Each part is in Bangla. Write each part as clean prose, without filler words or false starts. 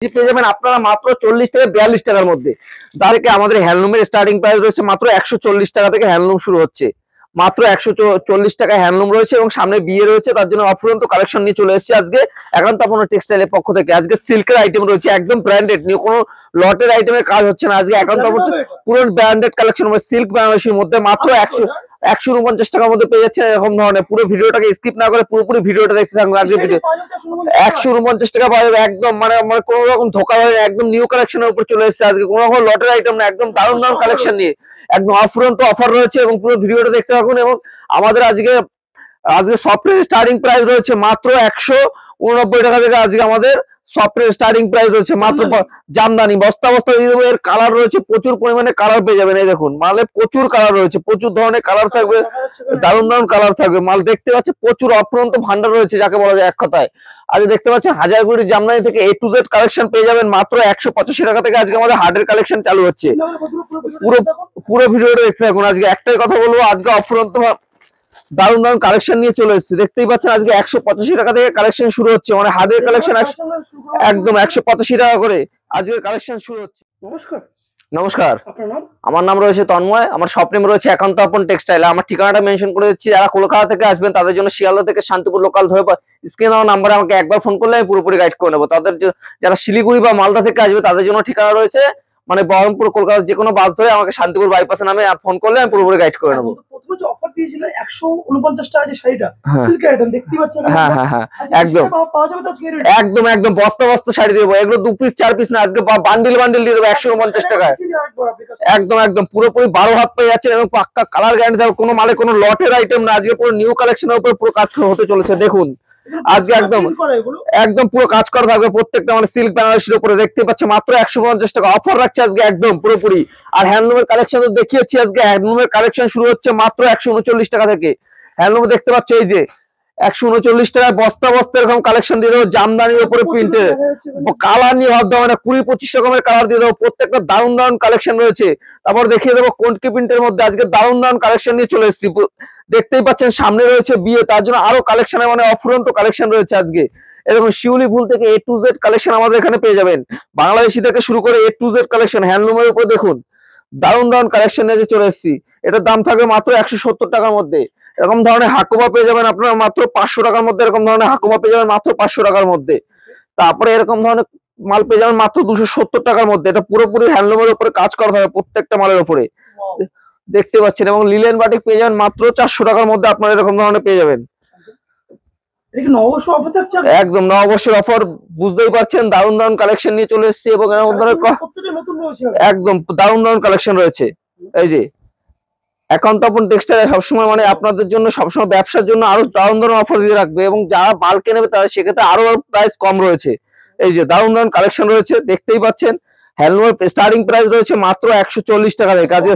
পেয়ে যাবেন আপনারা মাত্র 40 থেকে 42 টাকার মধ্যে। তাদেরকে আমাদের হ্যান্ডলুমের স্টার্টিং প্রাইস রয়েছে মাত্র 140 টাকা থেকে হ্যান্ডলুম শুরু হচ্ছে। মাত্র 140 টাকা হ্যান্ডলুম রয়েছে এবং সামনে বিয়ে রয়েছে, তার জন্য অফুরন্ত কালেকশন নিয়ে চলে এসেছে আজকে একান্ত আপনার টেক্সটাইলের পক্ষ থেকে। আজকে সিল্কের আইটেম রয়েছে, একদম ব্র্যান্ডেড, নিয়ে কোনো লটের আইটেমের কাজ হচ্ছে না। আজকে একান্ত পুরো ব্র্যান্ডেড কালেকশন সিল্ক বেনারসির মধ্যে মাত্র 149 টাকার মধ্যে পেয়ে যাচ্ছে এরকম ধরনের। পুরো ভিডিওটাকে স্কিপ না করে পুরোপুরি ভিডিওটা দেখতে থাকুন। আজকে ভিডিও 149 টাকা পাওয়া যাবে একদম, মানে কোনো রকম ধোকা হয় না, একদম নিউ কালেকশনের উপর চলে এসেছে আজকে, কোনো রকম লটের আইটেম না, একদম দারুণ দারুণ কালেকশন নিয়ে একদম অফুরন্ত অফার রয়েছে এবং পুরো ভিডিওটা দেখতে থাকুন। এবং আমাদের আজকে সফটওয়্যার স্টার্টিং প্রাইস রয়েছে মাত্র 189 টাকা থেকে। আজকে আমাদের সফটওয়্যার স্টার্টিং প্রাইস রয়েছে মাত্র জামদানি বস্তা বস্তা দিয়ে দেবো। এর কালার রয়েছে প্রচুর পরিমাণে, কালার পেয়ে যাবেন। এই দেখুন মালে প্রচুর কালার রয়েছে, প্রচুর ধরনের কালার থাকবে, দারুণ দারুণ কালার থাকবে। মাল দেখতে পাচ্ছে প্রচুর অফুরন্ত ভান্ডার রয়েছে যাকে বলা যায় এক কথায়। আজ দেখতে পাচ্ছেন হাজারগুড়ি জামদানি থেকে A to Z কালেকশন পেয়ে যাবেন মাত্র 185 টাকা থেকে। আজকে আমাদের হার্ডের কালেকশন চালু হচ্ছে, পুরো পুরো ভিডিওটা দেখতে থাকুন। আজকে একটাই কথা বলবো, আজকে অফুরন্ত দারুণ দারুণ কালেকশন নিয়ে চলে এসেছে। দেখতেই পাচ্ছেন আজকে 185 টাকা থেকে কালেকশন শুরু হচ্ছে, মানে হার্ডের কালেকশন একদম 185 টাকা করে আজকের কালেকশন শুরু হচ্ছে। নমস্কার। নমস্কার, আমার নাম রয়েছে তন্ময়, আমার শপ নেম রয়েছে একান্ত আপন টেক্সটাইল। আমার ঠিকানাটা মেনশন করে দিচ্ছি, যারা কলকাতা থেকে আসবেন তাদের জন্য শিয়ালদা থেকে শান্তিপুর লোকাল ধরে স্ক্রিনে দেওয়া নাম্বারে আমাকে একবার ফোন করলে আমি পুরোপুরি গাইড করে নেবো। তাদের যারা শিলিগুড়ি বা মালদা থেকে আসবে তাদের জন্য ঠিকানা রয়েছে মানে বহরমপুর কলকাতা যে কোনো বাস ধরে আমাকে শান্তিপুর বাইপাসে নামে ফোন করলে আমি পুরোপুরি গাইড করে নেবো। প্রথমে যে অফার দিয়েছিল 149 টাকা যে শাড়িটা সিল্কের আইটেম দেখতে পাচ্ছেন, হ্যাঁ হ্যাঁ হ্যাঁ একদম পাওয়া যাবে তো আজকে একদম একদম বস্তা বস্তা শাড়ি দেবো। এগুলো 2 পিস 4 পিস না, আজকে বান্ডিল বান্ডিল দিয়ে দেবো 149 টাকায়। একদম একদম পুরোপুরি 12 হাত পেয়ে যাচ্ছে এবং পাক্কা কালার গ্যারান্টি থাকবে, কোনো মালে কোনো লটের আইটেম না। আজকে পুরো নিউ কালেকশনের উপর পুরো কাজ হতে চলেছে। দেখুন আজকে একদম একদম পুরো কাজ করা থাকবে প্রত্যেকটা, মানে সিল্ক বেনারসির উপরে দেখতে পাচ্ছে মাত্র 150 টাকা অফার রাখছে আজকে একদম পুরোপুরি। আর হ্যান্ডলুমের কালেকশন তো দেখিয়েছি, আজকে হ্যান্ডলুমের কালেকশন শুরু হচ্ছে মাত্র 139 টাকা থেকে। হ্যান্ডলুম দেখতে পাচ্ছ এই যে 139 টাকায় বস্তা বস্তা এরকম কালেকশন দিয়ে দেবো, জামদানির উপরে প্রিন্টে কালার নিয়ে ভাবতে হবে না, 20-25 রকমের কালার দিয়ে দেবো, প্রত্যেকটা দারুণ দারুণ কালেকশন রয়েছে। তারপর দেখিয়ে দেবো কোনকি প্রিন্টের মধ্যে আজকে দারুণ দারুণ কালেকশন নিয়ে চলে এসেছি। দেখতেই পাচ্ছেন সামনে রয়েছে বিয়ে, তার জন্য আরো কালেকশন মানে অফুরন্ত কালেকশন রয়েছে আজকে। এরকম শিউলি ফুল থেকে A to Z কালেকশন আমাদের এখানে পেয়ে যাবেন, বাংলাদেশি থেকে শুরু করে A to Z কালেকশন হ্যান্ডলুমের উপর দেখুন দারুণ দারুণ কালেকশন নিয়ে চলে এসেছি। এটার দাম থাকবে মাত্র 170 টাকার মধ্যে। এরকম ধরনের হাকুমা পেয়ে যাবেন আপনারা মাত্র 500 টাকার মধ্যে। এরকম ধরনের হাকুমা পেয়ে যাবেন মাত্র 500 টাকার মধ্যে। তারপরে এরকম ধরনের মাল পেয়ে যাবেন মাত্র 270 টাকার মধ্যে। এটা পুরোপুরি হ্যান্ডলুমের উপরে কাজ করা হবে প্রত্যেকটা মালের উপরে দেখতে পাচ্ছেন। এবং লিলেন বাটিক পেয়ে যাবেন মাত্র 400 টাকার মধ্যে আপনারা এরকম ধরনের পেয়ে যাবেন। একদম নববর্ষের অফার বুঝতেই পারছেন, দারুণ দারুণ কালেকশন নিয়ে চলে এসেছে এবং একদম দারুণ দারুণ কালেকশন রয়েছে। এই যে একান্ত আপন টেক্সটাইল সবসময় মানে আপনাদের জন্য সবসময় ব্যবসার জন্য আরো দারুণ দারুণ অফার দিয়ে রাখবে এবং যারা বাল্কে নেবে তাদের সেক্ষেত্রে আরো প্রাইস কম রয়েছে। এই যে দারুণ দারুণ কালেকশন রয়েছে দেখতেই পাচ্ছেন। হ্যান্ডলুমের স্টার্টিং প্রাইস রয়েছে মাত্র 140 টাকা থেকে। কাজে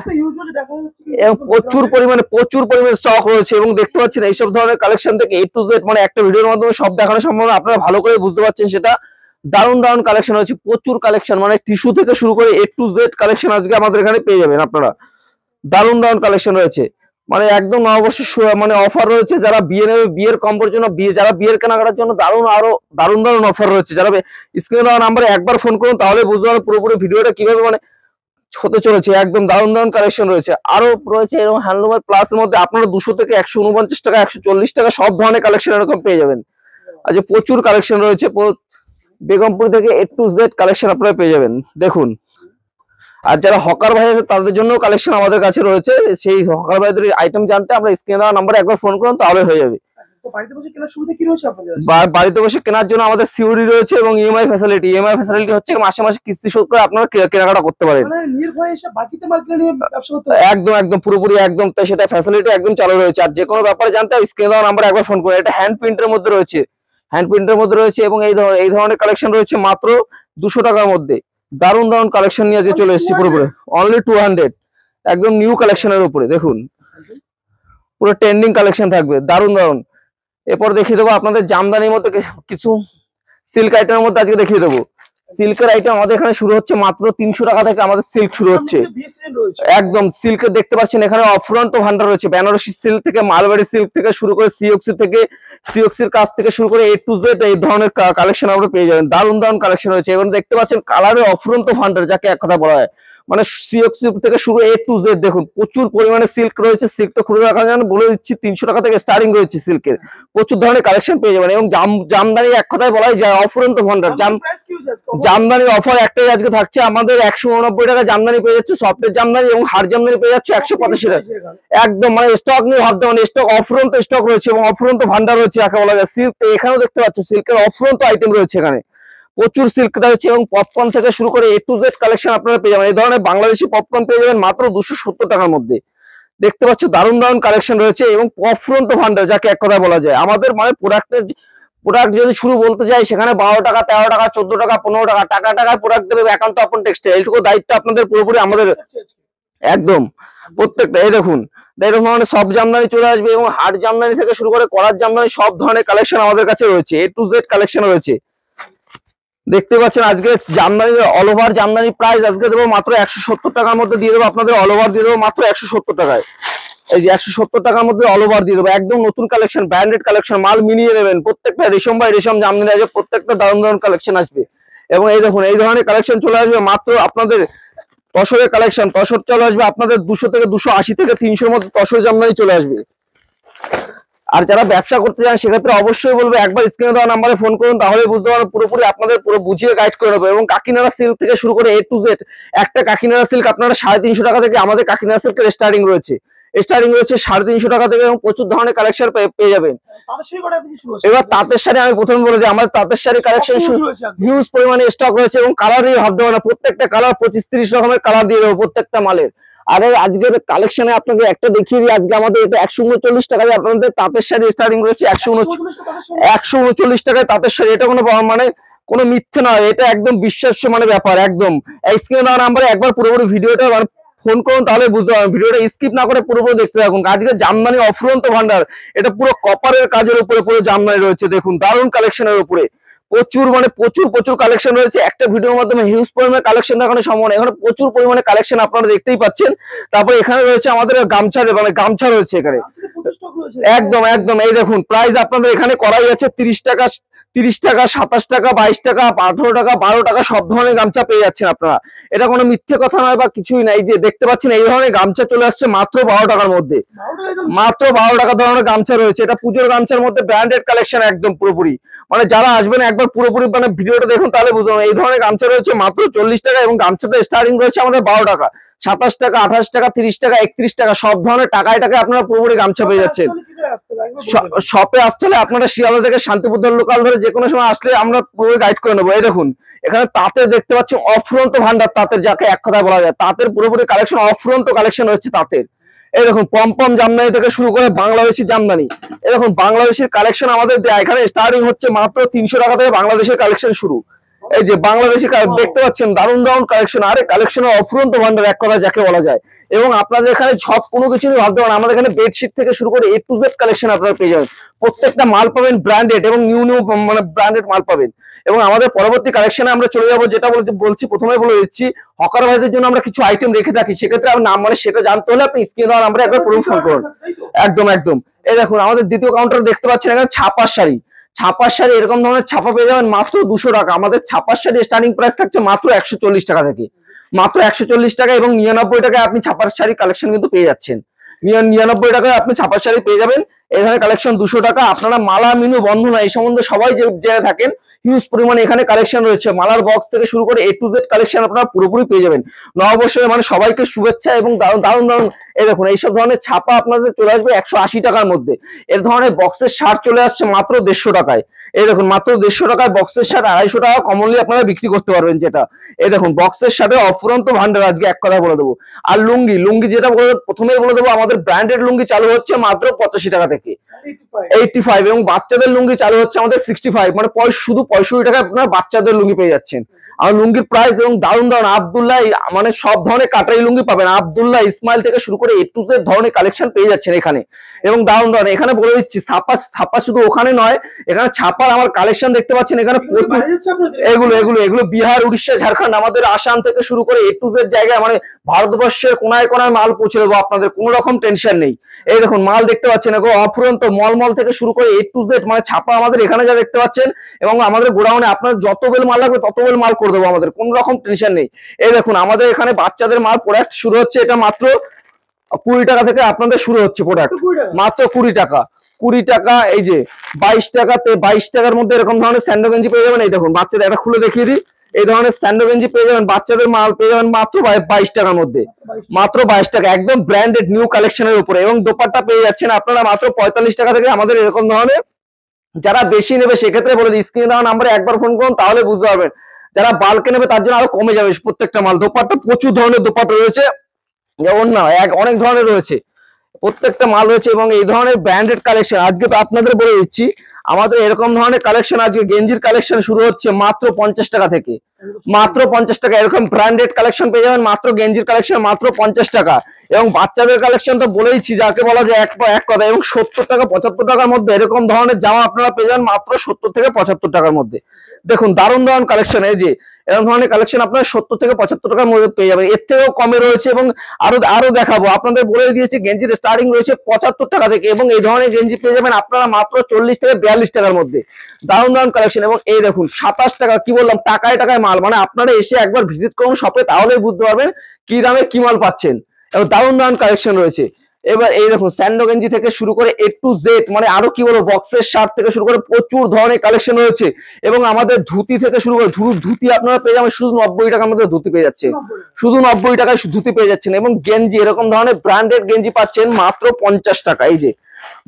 প্রচুর পরিমাণে স্টক রয়েছে এবং দেখতে পাচ্ছেন এইসব ধরনের কালেকশন থেকে A to Z মানে একটা ভিডিওর মাধ্যমে সব দেখানো সম্ভব না, আপনারা ভালো করে বুঝতে পারছেন সেটা। দারুণ দারুণ কালেকশন রয়েছে, প্রচুর কালেকশন মানে টিস্যু থেকে শুরু করে A to Z কালেকশন আজকে আমাদের এখানে পেয়ে যাবেন আপনারা। দারুণ দারুণ কালেকশন রয়েছে, মানে একদম নববর্ষের মানে অফার রয়েছে। যারা বিয়ে নেবে বিয়ের কম্বোর জন্য, যারা বিয়ের কেনাকাটার জন্য আরো দারুণ দারুণ অফার রয়েছে। যারা স্ক্রিনে দেওয়া নাম্বারে একবার ফোন করুন তাহলে বুঝতে পারবেন পুরোপুরি ভিডিওটা কিভাবে মানে হতে চলেছে। একদম দারুণ দারুণ কালেকশন রয়েছে, আরো রয়েছে এরকম হ্যান্ডলুমের প্লাস এর মধ্যে আপনারা 200 থেকে 149 টাকা 140 টাকা সব ধরনের কালেকশন এরকম পেয়ে যাবেন। আজ প্রচুর কালেকশন রয়েছে, বেগমপুর থেকে A to Z কালেকশন আপনারা পেয়ে যাবেন দেখুন। আর যারা হকার ভাই আছে তাদের জন্য কালেকশন আমাদের কাছে রয়েছে, সেই হকার ভাইদের আইটেম জানতে আমরা স্ক্রিনে দেওয়া নাম্বারে একবার ফোন করুন তাহলে হয়ে যাবে। বাড়িতে বসে কেনার জন্য আমাদের সিওরি রয়েছে এবং ইএমআই ফ্যাসিলিটি হচ্ছে মাসে মাসে কিস্তি শোধ করে আপনারা কেনাকাটা করতে পারেন। একদম একদম পুরোপুরি একদম তাই সেটা ফ্যাসিলিটি একদম চালু রয়েছে। আর যে কোনো ব্যাপারে জানতে স্ক্রিনে দেওয়া নাম্বারে একবার ফোন করুন। এটা হ্যান্ড প্রিন্টের মধ্যে রয়েছে এবং এই ধরনের কালেকশন রয়েছে মাত্র 200 টাকার মধ্যে। দারুণ দারুণ কালেকশন নিয়ে আজকে চলে এসেছি পুরোপুরি অনলি 200 একদম নিউ কালেকশনের উপরে দেখুন পুরো ট্রেন্ডিং কালেকশন থাকবে দারুণ দারুণ। এরপর দেখিয়ে দেবো আপনাদের জামদানির মধ্যে কিছু সিল্ক আইটেমের মধ্যে আজকে দেখিয়ে দেবো। সিল্কের আইটেম আমাদের এখানে শুরু হচ্ছে মাত্র 300 টাকা থেকে আমাদের সিল্ক শুরু হচ্ছে। একদম সিল্কের দেখতে পাচ্ছেন এখানে অফুরন্ত ভান্ডার রয়েছে, বেনারসি সিল্ক থেকে মালবাড়ি সিল্ক থেকে শুরু করে সিওক্সির কাজ থেকে শুরু করে A to Z এই ধরনের কালেকশন আমরা পেয়ে যাবেন। দারুণ দারুণ কালেকশন রয়েছে এবং দেখতে পাচ্ছেন কালারের অফুরন্ত ভান্ডার যাকে এক কথা বলা হয়, মানে সিওক্সি থেকে শুরু A to Z দেখুন প্রচুর পরিমাণে সিল্ক রয়েছে। সিল্ক তো খুলে রাখা যায় না, বলে দিচ্ছি 300 টাকা থেকে স্টার্টিং রয়েছে সিল্কের, প্রচুর ধরনের কালেকশন পেয়ে যাবেন। এবং জামদানি এক কথায় বলা যায় অফুরন্ত ভান্ডার। জামদানির অফার একটাই আজকে থাকছে, আমাদের 189 টাকা জামদানি পেয়ে যাচ্ছে, সফটের জামদানি এবং হার্ড জামদানি পেয়ে যাচ্ছে 185 টাকা। একদম মানে স্টক নিয়ে ভাবতে মানে স্টক অফুরন্ত স্টক রয়েছে এবং অফুরন্ত ভান্ডার রয়েছে যাকে বলা যায়। সিল্ক এখানেও দেখতে পাচ্ছ সিল্কের অফুরন্ত আইটেম রয়েছে, এখানে প্রচুর সিল্ক রয়েছে এবং পপকর্ন থেকে শুরু করে A to Z কালেকশন আপনারা পেয়ে যাবেন। এই ধরনের বাংলাদেশি পপকর্ন পেয়ে যাবেন মাত্র 270 টাকার মধ্যে। দেখতে পাচ্ছ দারুণ দারুণ কালেকশন রয়েছে এবং অফুরন্ত ভান্ডার যাকে এক কথায় বলা যায়। আমাদের মানে প্রোডাক্ট যদি শুরু বলতে যাই সেখানে 12 টাকা 13 টাকা 14 টাকা 15 টাকা টাকায় প্রোডাক্ট দেবে একান্ত আপন টেক্সটাইল, এইটুকু দায়িত্ব আপনাদের পুরোপুরি আমাদের। একদম প্রত্যেকটা এই দেখুন এরকম মানে সব জামদানি চলে আসবে এবং হার্ড জামদানি থেকে শুরু করে কলার জামদানি সব ধরনের কালেকশন আমাদের কাছে রয়েছে, A to Z কালেকশন রয়েছে। দেখতে পাচ্ছেন আজকে Jamdani all over Jamdani price আজকে দেবো মাত্র 170 টাকার মধ্যে দিয়ে দেবো আপনাদের, অল ওভার দিয়ে দেবো মাত্র 170 টাকায়। এই যে 170 টাকার মধ্যে অল ওভার দিয়ে দেবো, একদম নতুন কালেকশন ব্র্যান্ডেড কালেকশন, মাল মিলিয়ে নেবেন। প্রত্যেকটা রেশম বাই রেশম জামদানি আসবে, প্রত্যেকটা দারুণ দারুণ কালেকশন আসবে। এবং এই দেখুন এই ধরনের কালেকশন চলে আসবে মাত্র আপনাদের তসরের কালেকশন, তসর চলে আসবে আপনাদের 200 থেকে 280 থেকে 300 মধ্যে তসর জামদানি চলে আসবে। আর যারা ব্যবসা করতে চান সেক্ষেত্রে অবশ্যই বলবো একবার স্ক্রিনে দেওয়া নাম্বারে ফোন করুন, তাহলে বুঝতে পারবেন পুরোপুরি আপনাদের পুরো বুঝিয়ে গাইড করে নেবো। এবং কাকিনাড়া সিল্ক থেকে শুরু করে A to Z একটা কাকিনাড়া সিল্ক আপনারা 350 টাকা থেকে আমাদের কাকিনাড়া সিল্কের স্টার্টিং রয়েছে 350 টাকা থেকে এবং প্রচুর ধরনের কালেকশন পেয়ে যাবেন। এবার তাঁতের শাড়ি আমি প্রথমে বলে দিই, আমাদের তাঁতের শাড়ি কালেকশন হিউজ পরিমাণে স্টক রয়েছে এবং কালারই ভাবতে হবে না, প্রত্যেকটা কালার 25-30 রকমের কালার দিয়ে দেবো প্রত্যেকটা মালের। আর আজকের কালেকশনে আপনাকে একটা দেখিয়ে দিই, আজকে আমাদের এটা 139 টাকায় আপনাদের তাঁতের শাড়ি স্টার্টিং রয়েছে 139 টাকায় তাঁতের শাড়ি। এটা কোনো মানে কোনো মিথ্যে নয়, এটা একদম বিশ্বাস্য মানে ব্যাপার। একদম স্ক্রিনে দেওয়া নাম্বারে একবার পুরোপুরি ভিডিওটা মানে ফোন করুন, তাহলে বুঝতে পারবেন। ভিডিওটা স্কিপ না করে পুরোপুরি দেখতে থাকুন। আজকে জামদানি অফুরন্ত ভান্ডার, এটা পুরো কপারের কাজের উপরে পুরো জামদানি রয়েছে, দেখুন দারুণ কালেকশনের উপরে প্রচুর মানে প্রচুর কালেকশন রয়েছে। একটা ভিডিওর মাধ্যমে হিউজ পরিমাণে কালেকশন দেখানো সম্ভব না, এখানে প্রচুর পরিমাণে কালেকশন আপনারা দেখতেই পাচ্ছেন। তারপর এখানে রয়েছে আমাদের গামছা, মানে গামছা রয়েছে এখানে একদম এই দেখুন প্রাইস আপনাদের এখানে করাই আছে 30 টাকা 27 টাকা 22 টাকা 18 টাকা 12 টাকা সব ধরনের গামছা পেয়ে যাচ্ছেন আপনারা। এটা কোনো মিথ্যে কথা নয় বা কিছুই নাই। যে দেখতে পাচ্ছেন এই ধরনের গামছা চলে আসছে মাত্র 12 টাকার মধ্যে, মাত্র 12 টাকা ধরনের গামছা রয়েছে। এটা পুজোর গামছার মধ্যে ব্র্যান্ডেড কালেকশন একদম পুরোপুরি, মানে যারা আসবেন একবার পুরোপুরি মানে ভিডিওটা দেখুন তাহলে বুঝবেন। এই ধরনের গামছা রয়েছে মাত্র 40 টাকা এবং গামছাটা স্টার্টিং রয়েছে আমাদের 12 টাকা 27 টাকা 28 টাকা 30 টাকা 31 টাকা সব ধরনের টাকায় আপনারা পুরোপুরি গামছা পেয়ে যাচ্ছেন। শপে আসতে হলে আপনারা শিয়ালদা থেকে শান্তিপুর লোকাল ধরে যে কোনো সময় আসলে আমরা পুরো গাইড করে নেবো। এই দেখুন এখানে তাঁতের দেখতে পাচ্ছি অফুরন্ত ভান্ডার, তাঁতের যাকে এক কথায় বলা যায় তাঁতের পুরোপুরি কালেকশন, অফুরন্ত কালেকশন হচ্ছে তাঁতের। এই দেখুন পম জামদানি থেকে শুরু করে বাংলাদেশি জামদানি, এই দেখুন বাংলাদেশের কালেকশন আমাদের এখানে স্টার্টিং হচ্ছে মাত্র 300 টাকা থেকে বাংলাদেশের কালেকশন শুরু। এই যে বাংলাদেশি দেখতে পাচ্ছেন দারুণ দারুণ কালেকশন, আরে কালেকশনের অফুরন্ত ভান্ডার এক কথা যাকে বলা যায়। এবং আপনাদের এখানে সব কোনো কিছু ভাবতে পারেন, আমাদের এখানে বেডশিট থেকে শুরু করে A to Z কালেকশন আপনারা পেয়ে যাবেন। প্রত্যেকটা মাল পাবেন ব্র্যান্ডেড এবং নিউ মানে ব্র্যান্ডেড মাল পাবেন। এবং আমাদের পরবর্তী কালেকশনে আমরা চলে যাবো, যেটা বলছি প্রথমে বলে দিচ্ছি, হকার ভাইদের জন্য আমরা কিছু আইটেম রেখে থাকি, সেক্ষেত্রে আপনার নাম মানে সেটা জানতে হলে আপনি স্ক্রিনে দেওয়া নাম্বারে একবার পুরো ফোন করুন। একদম এই দেখুন আমাদের দ্বিতীয় কাউন্টার দেখতে পাচ্ছেন এখানে ছাপার শাড়ি এরকম ধরনের ছাপা পেয়ে যাবেন মাত্র 200 টাকা। আমাদের ছাপার শাড়ি স্টার্টিং প্রাইস থাকছে মাত্র 140 টাকা থেকে, মাত্র 140 টাকা এবং 99 টাকায় আপনি ছাপার শাড়ি কালেকশন কিন্তু পেয়ে যাচ্ছেন। 99 টাকায় আপনি ছাপার শাড়ি পেয়ে যাবেন। এখানে কালেকশন 200 টাকা। আপনারা মালা মিনু বন্ধনা এই সম্বন্ধে সবাই জেনে থাকেন, হিউজ পরিমাণে এখানে কালেকশন রয়েছে। মালার বক্স থেকে শুরু করে A to Z কালেকশন আপনারা পুরোপুরি পেয়ে যাবেন। নববর্ষে মানে সবাইকে শুভেচ্ছা এবং দারুণ এই দেখুন এইসব ধরনের ছাপা আপনাদের চলে আসবে 180 টাকার মধ্যে। এর ধরনের বক্সের শার্ট চলে আসছে মাত্র 150 টাকায়। এই দেখুন মাত্র 150 টাকায় বক্সের শার্ট 250 টাকা কমনলি আপনারা বিক্রি করতে পারবেন। যেটা এই দেখুন বক্সের সাথে অফুরন্ত ভান্ডার আজকে এক কথা বলে দেবো। আর লুঙ্গি যেটা প্রথমেই বলে দেবো, আমাদের ব্র্যান্ডেড লুঙ্গি চালু হচ্ছে মাত্র 85 টাকা থেকে 85 এবং বাচ্চাদের লুঙ্গি চালু হচ্ছে আমাদের 65, মানে শুধু 65 টাকায় আপনারা বাচ্চাদের লুঙ্গি পেয়ে যাচ্ছেন। আর লুঙ্গির প্রাইস এবং দারুণ দারুণ আব্দুল্লাহ মানে সব ধরনের কাটারি লুঙ্গি পাবেন, আব্দুল্লাহ ইসমাইল থেকে শুরু করে A to Z ধরনের কালেকশন পেয়ে যাচ্ছেন এখানে। এবং দারুণ দারুণ এখানে বলে দিচ্ছি, ছাপা ছাপা শুধু ওখানে নয়, এখানে ছাপার আমার কালেকশন দেখতে পাচ্ছেন এখানে প্রচুর। এগুলো এগুলো এগুলো বিহার, উড়িষ্যা, ঝাড়খণ্ড, আমাদের আসাম থেকে শুরু করে A to Z জায়গায় মানে ভারতবর্ষের কোনায় কোনায় মাল পৌঁছে দেবো, আপনাদের কোনো রকম টেনশন নেই। এই দেখুন মাল দেখতে পাচ্ছেন, এগুলো অফুরন্ত মলমল থেকে শুরু করে A to Z মানে ছাপা আমাদের এখানে যা দেখতে পাচ্ছেন। এবং আমাদের গোডাউনে আপনার যত বেল মাল লাগবে তত বেল মাল করে দেবো, আমাদের কোনো রকম টেনশন নেই। এই দেখুন আমাদের এখানে বাচ্চাদের মাল প্রোডাক্ট শুরু হচ্ছে, এটা মাত্র 20 টাকা থেকে আপনাদের শুরু হচ্ছে প্রোডাক্ট, মাত্র 20 টাকা। 20 টাকা, এই যে 22 টাকাতে 22 টাকার মধ্যে এরকম ধরনের স্যান্ডো গেঞ্জি পেয়ে যাবেন। এই দেখুন বাচ্চাদের এটা খুলে দেখিয়ে দিই, এই ধরনের স্যান্ডো গেঞ্জি পেয়ে যাবেন, বাচ্চাদের মাল পেয়ে যাবেন মাত্র 22 টাকার মধ্যে, মাত্র 22 টাকা, একদম ব্র্যান্ডেড নিউ কালেকশনের উপরে। এবং দোপাট্টা পেয়ে যাচ্ছেন আপনারা মাত্র 45 টাকা থেকে আমাদের এরকম ধরনের। যারা বেশি নেবে সেক্ষেত্রে বলে দিই, স্ক্রিনে দেওয়া নাম্বারে একবার ফোন করুন, তাহলে বুঝতে পারবেন। যারা বাল্কে নেবে তার জন্য আরো কমে যাবে প্রত্যেকটা মাল। দোপাট্টা প্রচুর ধরনের দোপাট্টা রয়েছে, যেমন না অনেক ধরনের রয়েছে, প্রত্যেকটা মাল রয়েছে। এবং এই ধরনের ব্র্যান্ডেড কালেকশন আজকে তো আপনাদের বলে দিচ্ছি, আমাদের এরকম ধরনের কালেকশন আজকে গেঞ্জির কালেকশন শুরু হচ্ছে মাত্র 50 টাকা থেকে, মাত্র 50 টাকা। এরকম ব্র্যান্ডেড কালেকশন পেয়ে যাবেন মাত্র গেঞ্জির কালেকশন মাত্র 50 টাকা। এবং বাচ্চাদের কালেকশন তো বলেইছি, যাকে বলা যায় এক কথা। এবং 70 টাকা 75 টাকার মধ্যে এরকম ধরনের জামা আপনারা পেয়ে যাবেন মাত্র 70 থেকে 75 টাকার মধ্যে। দেখুন দারুণ দারুণ কালেকশন, এই যে এরকম ধরনের কালেকশন আপনারা 70 থেকে 75 টাকার মধ্যে পেয়ে যাবেন, এর থেকেও কমে রয়েছে। এবং আরো দেখাবো, আপনাদের বলে দিয়েছি গেঞ্জির স্টার্টিং রয়েছে 75 টাকা থেকে। এবং এই ধরনের গেঞ্জি পেয়ে যাবেন আপনারা মাত্র 40 থেকে 42 টাকার মধ্যে, দারুণ দারুণ কালেকশন। এবং এই দেখুন 27 টাকা, কি বললাম টাকায় টাকায় মাল, মানে আপনারা এসে একবার ভিজিট করুন শপে, তাহলেই বুঝতে পারবেন কি দামে কি মাল পাচ্ছেন। এবং দারুণ দারুণ কালেকশন রয়েছে। এবার এই দেখুন স্যান্ডো গেঞ্জি থেকে শুরু করে A to Z মানে আরো কি বলবো, বক্সের শার্ট থেকে শুরু করে প্রচুর ধরনের কালেকশন রয়েছে। এবং আমাদের ধুতি থেকে শুরু করে ধুতি আপনারা পেয়ে যাবেন শুধু 90 টাকার মধ্যে ধুতি পেয়ে যাচ্ছে, শুধু 90 টাকায় ধুতি পেয়ে যাচ্ছেন। এবং গেঞ্জি এরকম ধরনের ব্র্যান্ডেড গেঞ্জি পাচ্ছেন মাত্র 50 টাকা। এই যে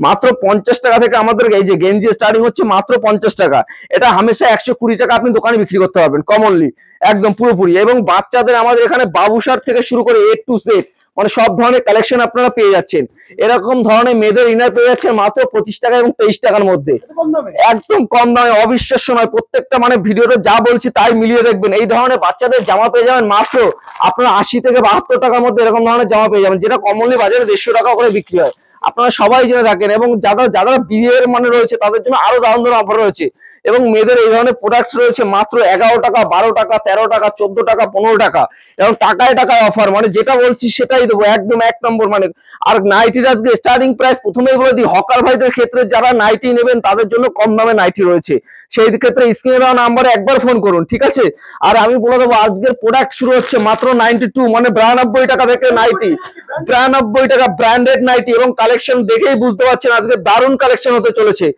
মাত্র 50 টাকা থেকে আমাদের এই যে গেঞ্জি স্টার্টিং হচ্ছে মাত্র 50 টাকা। এটা হামেশা 120 টাকা আপনি দোকানে বিক্রি করতে পারবেন কমনলি, একদম পুরোপুরি। এবং বাচ্চাদের আমাদের এখানে বাবু শার্ট থেকে শুরু করে A to Z মানে সব ধরনের কালেকশন আপনারা পেয়ে যাচ্ছেন। এরকম ধরনের মেয়েদের ইনার পেয়ে যাচ্ছেন মাত্র 25 টাকা এবং 23 টাকার মধ্যে, একদম কম দামে, অবিশ্বাস্য নয়। প্রত্যেকটা মানে ভিডিওতে যা বলছি তাই মিলিয়ে দেখবেন। এই ধরনের বাচ্চাদের জামা পেয়ে যাবেন মাত্র আপনারা 80 থেকে 72 টাকার মধ্যে, এরকম ধরনের জামা পেয়ে যাবেন, যেটা কমনলি বাজারে 150 টাকা করে বিক্রি হয়, আপনারা সবাই জেনে থাকেন। এবং যারা যারা বিয়ের মানে রয়েছে তাদের জন্য আরো দারুণ দারুণ অফার রয়েছে। এবং মেয়েদের এই ধরনের প্রোডাক্ট রয়েছে মাত্র 11 টাকা, 12 টাকা, 13 টাকা, 14 টাকা, 15 টাকা। এবং টাকায় টাকায় অফার, মানে যেটা বলছি সেটাই দেবো, একদম এক নম্বর মানে। আর নাইটির আজকে স্টার্টিং প্রাইস প্রথমেই বলে দিই, হকার ভাইদের ক্ষেত্রে যারা নাইটি নেবেন তাদের জন্য কম দামে নাইটি রয়েছে, সেই ক্ষেত্রে স্ক্রিনে দেওয়া নাম্বারে একবার ফোন করুন, ঠিক আছে। আর আমি বলে দেবো আজকের প্রোডাক্ট শুরু হচ্ছে মাত্র 92 মানে 92 টাকা থেকে নাইটি, 92 টাকা ব্র্যান্ডেড নাইটি। এবং কালেকশন দেখেই বুঝতে পারছেন আজকে দারুণ কালেকশন হতে চলেছে।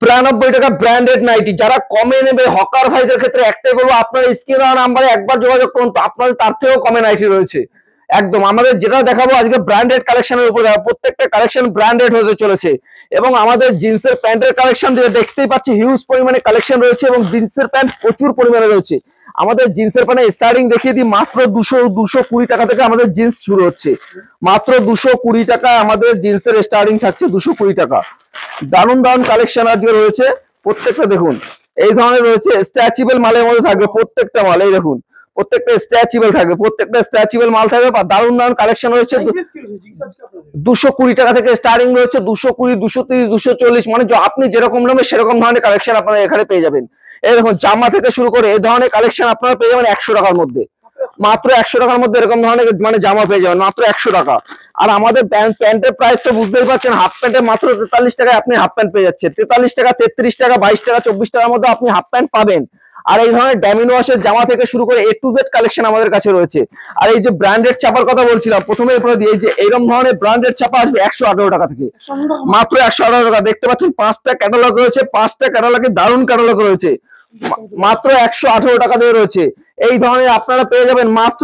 92 টাকা ব্র্যান্ডেড নাইটি, যারা কমে নেবে হকার ভাইদের ক্ষেত্রে একটাই বলবো, আপনার স্ক্রিনে দেওয়া নাম্বারে একবার যোগাযোগ করুন, তো আপনাদের তার থেকেও কমে নাইটি রয়েছে একদম। আমাদের যেটা দেখাবো আজকে ব্র্যান্ডেড কালেকশনের উপর, প্রত্যেকটা কালেকশন ব্র্যান্ডেড হতে চলেছে। এবং আমাদের জিন্সের প্যান্টের কালেকশন দিয়ে দেখতেই পাচ্ছি হিউজ পরিমাণে কালেকশন রয়েছে। এবং জিন্সের প্যান্ট প্রচুর পরিমাণে রয়েছে। আমাদের জিন্সের প্যান্টের স্টার্টিং দেখিয়ে দিই, মাত্র 220 টাকা থেকে আমাদের জিন্স শুরু হচ্ছে, মাত্র 220 টাকা আমাদের জিন্সের স্টার্টিং থাকছে, 220 টাকা। দারুণ দারুণ কালেকশন আজকে রয়েছে প্রত্যেকটা। দেখুন এই ধরনের রয়েছে, স্ট্রেচেবল মালের মধ্যে থাকবে প্রত্যেকটা মাল। এই দেখুন প্রত্যেকটা স্ট্রেচেবল থাকবে, প্রত্যেকটা স্ট্রেচেবল মাল থাকবে। দারুণ দারুণ কালেকশন রয়েছে। 220 টাকা থেকে স্টার্টিং রয়েছে, 220, 230, 240 মানে আপনি যেরকম নেবেন সেরকম ধরনের কালেকশন আপনারা এখানে পেয়ে যাবেন। এই দেখুন জামা থেকে শুরু করে এই ধরনের কালেকশন আপনারা পেয়ে যাবেন 100 টাকার মধ্যে, মাত্র 100 টাকার মধ্যে এরকম ধরনের মানে জামা পেয়ে যাবেন মাত্র 100 টাকা। আর আমাদের প্যান্টের প্রাইস তো বুঝতেই পারছেন, হাফ প্যান্টের মাত্র 43 টাকায় আপনি হাফ প্যান্ট পেয়ে যাচ্ছেন, 43 টাকা, 33 টাকা, 22 টাকা, 24 টাকার মধ্যে আপনি হাফ প্যান্ট পাবেন। আর এই ধরনের ড্যামিন ওয়াশের জামা থেকে শুরু করে A to Z কালেকশন আমাদের কাছে রয়েছে। আর এই যে ব্র্যান্ডেড চাপার কথা বলছিলাম প্রথমে, এই যে এইরকম ধরনের ব্র্যান্ডেড চাপা আসবে 118 টাকা থেকে, মাত্র 118 টাকা। দেখতে পাচ্ছেন 5টা ক্যাটালগ রয়েছে, 5টা ক্যাটালগে দারুণ ক্যাটালগ রয়েছে, মাত্র 118 টাকা দিয়ে রয়েছে। এই ধরনের আপনারা পেয়ে যাবেন মাত্র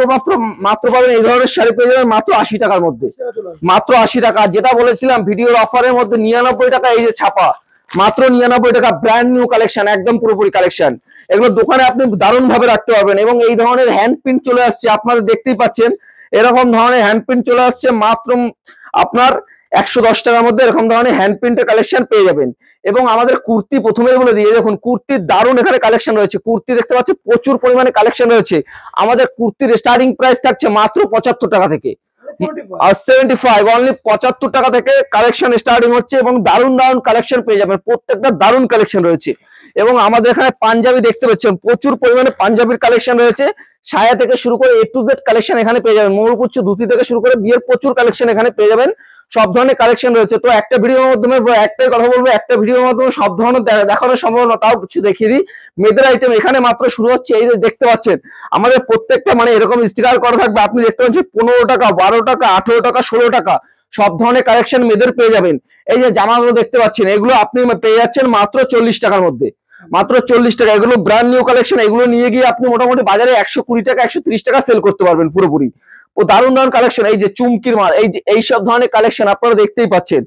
পাবেন এই ধরনের শাড়ি পেয়ে যাবেন মাত্র 80 টাকার মধ্যে, মাত্র 80 টাকা। যেটা বলেছিলাম ভিডিওর অফারের মধ্যে 99 টাকা, এই যে ছাপা মাত্র 99 টাকা, ব্র্যান্ড নিউ কালেকশন, একদম পুরোপুরি কালেকশন। এগুলো দোকানে আপনি দারুণ ভাবে রাখতে পারবেন। এবং এই ধরনের হ্যান্ড প্রিন্ট চলে আসছে, আপনারা দেখতেই পাচ্ছেন এরকম ধরনের হ্যান্ড প্রিন্ট চলে আসছে মাত্র আপনার 110 টাকার মধ্যে এরকম ধরনের হ্যান্ড প্রিন্টের কালেকশন পেয়ে যাবেন। এবং আমাদের কুর্তি প্রথমে বলে দিয়ে দেখুন, কুর্তির দারুণ এখানে কালেকশন রয়েছে। কুর্তি দেখতে পাচ্ছি প্রচুর পরিমাণে কালেকশন রয়েছে। আমাদের কুর্তির স্টার্টিং প্রাইস থাকছে মাত্র 75 টাকা থেকে, 75 অনলি 75 টাকা থেকে কালেকশন স্টার্টিং হচ্ছে এবং দারুণ দারুণ কালেকশন পেয়ে যাবেন। প্রত্যেকটা দারুণ কালেকশন রয়েছে। এবং আমাদের এখানে পাঞ্জাবি দেখতে পাচ্ছেন, প্রচুর পরিমাণে পাঞ্জাবির কালেকশন রয়েছে। সায়া থেকে শুরু করে A to Z কালেকশন এখানে পেয়ে যাবেন। ময়ূরপুচ্ছ ধুতি থেকে শুরু করে বিয়ের প্রচুর কালেকশন এখানে পেয়ে যাবেন। সব ধরনের কালেকশন রয়েছে। তো একটা ভিডিওর মাধ্যমে একটাই কথা বলবো, একটা ভিডিওর মাধ্যমে সব ধরনের দেখানো সম্ভব না, তাও কিছু দেখিয়ে দিই। মেয়েদের আইটেম এখানে মাত্র শুরু হচ্ছে, এই যে দেখতে পাচ্ছেন আমাদের প্রত্যেকটা মানে এরকম স্টিকার করা থাকবে। আপনি দেখতে পাচ্ছেন 15 টাকা, 12 টাকা, 18 টাকা, 16 টাকা সব ধরনের কালেকশন মেয়েদের পেয়ে যাবেন। এই যে জামাগুলো দেখতে পাচ্ছেন, এগুলো আপনি পেয়ে যাচ্ছেন মাত্র 40 টাকার মধ্যে, মাত্র 40 টাকা। এগুলো ব্র্যান্ড নিউ কালেকশন। এগুলো নিয়ে গিয়ে আপনি মোটামুটি বাজারে 120 টাকা, 130 টাকা সেল করতে পারবেন পুরোপুরি। ও দারুণ দারুণ কালেকশন। এই যে চুমকির মাল, এই যে এইসব ধরনের কালেকশন আপনারা দেখতেই পাচ্ছেন।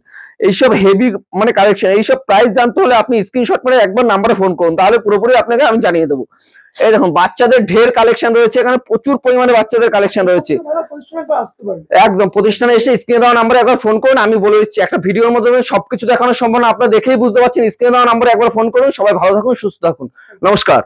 এইসব হেভি মানে কালেকশন। এইসব প্রাইস জানতে হলে আপনি স্ক্রিনশট করে একবার নাম্বারে ফোন করুন, তাহলে পুরোপুরি আপনাকে আমি জানিয়ে দেবো। এই দেখুন বাচ্চাদের ঢের কালেকশন রয়েছে এখানে, প্রচুর পরিমাণে বাচ্চাদের কালেকশন রয়েছে। একদম প্রতিষ্ঠানে এসে স্ক্রিনে দেওয়া নাম্বারে একবার ফোন করুন। আমি বলে দিচ্ছি, একটা ভিডিওর মাধ্যমে সবকিছু দেখানো সম্ভব না, আপনারা দেখেই বুঝতে পারছেন। স্ক্রিনে দেওয়া নাম্বারে একবার ফোন করুন। সবাই ভালো থাকুন, সুস্থ থাকুন, নমস্কার।